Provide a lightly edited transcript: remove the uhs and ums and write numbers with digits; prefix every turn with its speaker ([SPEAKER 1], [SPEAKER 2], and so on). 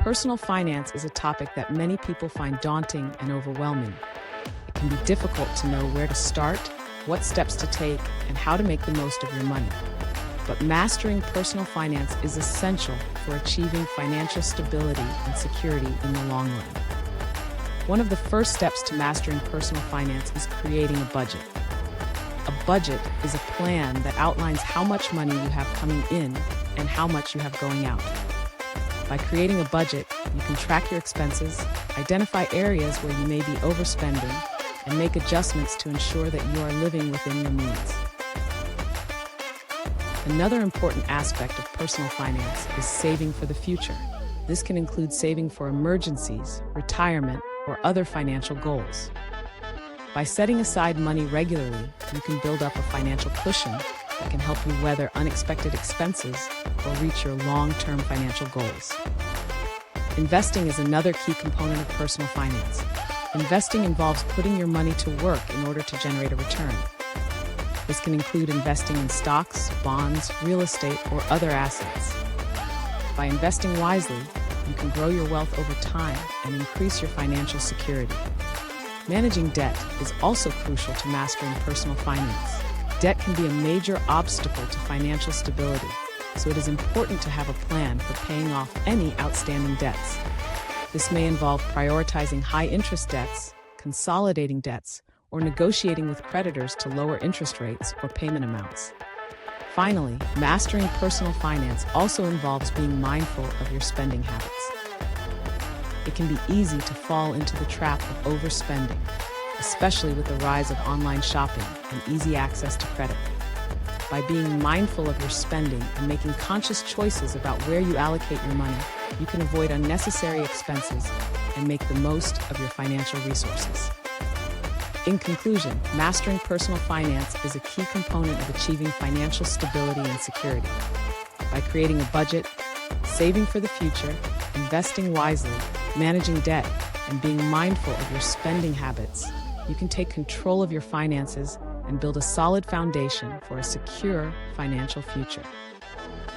[SPEAKER 1] Personal finance is a topic that many people find daunting and overwhelming. It can be difficult to know where to start, what steps to take, and how to make the most of your money. But mastering personal finance is essential for achieving financial stability and security in the long run. One of the first steps to mastering personal finance is creating a budget. A budget is a plan that outlines how much money you have coming in and how much you have going out. By creating a budget, you can track your expenses, identify areas where you may be overspending, and make adjustments to ensure that you are living within your means. Another important aspect of personal finance is saving for the future. This can include saving for emergencies, retirement, or other financial goals. By setting aside money regularly, you can build up a financial cushion that can help you weather unexpected expenses or reach your long-term financial goals. Investing is another key component of personal finance. Investing involves putting your money to work in order to generate a return. This can include investing in stocks, bonds, real estate, or other assets. By investing wisely, you can grow your wealth over time and increase your financial security. Managing debt is also crucial to mastering personal finance. Debt can be a major obstacle to financial stability, so it is important to have a plan for paying off any outstanding debts. This may involve prioritizing high-interest debts, consolidating debts, or negotiating with creditors to lower interest rates or payment amounts. Finally, mastering personal finance also involves being mindful of your spending habits. It can be easy to fall into the trap of overspending, especially with the rise of online shopping and easy access to credit. By being mindful of your spending and making conscious choices about where you allocate your money, you can avoid unnecessary expenses and make the most of your financial resources. In conclusion, mastering personal finance is a key component of achieving financial stability and security. By creating a budget, saving for the future, investing wisely, managing debt, and being mindful of your spending habits, you can take control of your finances and build a solid foundation for a secure financial future.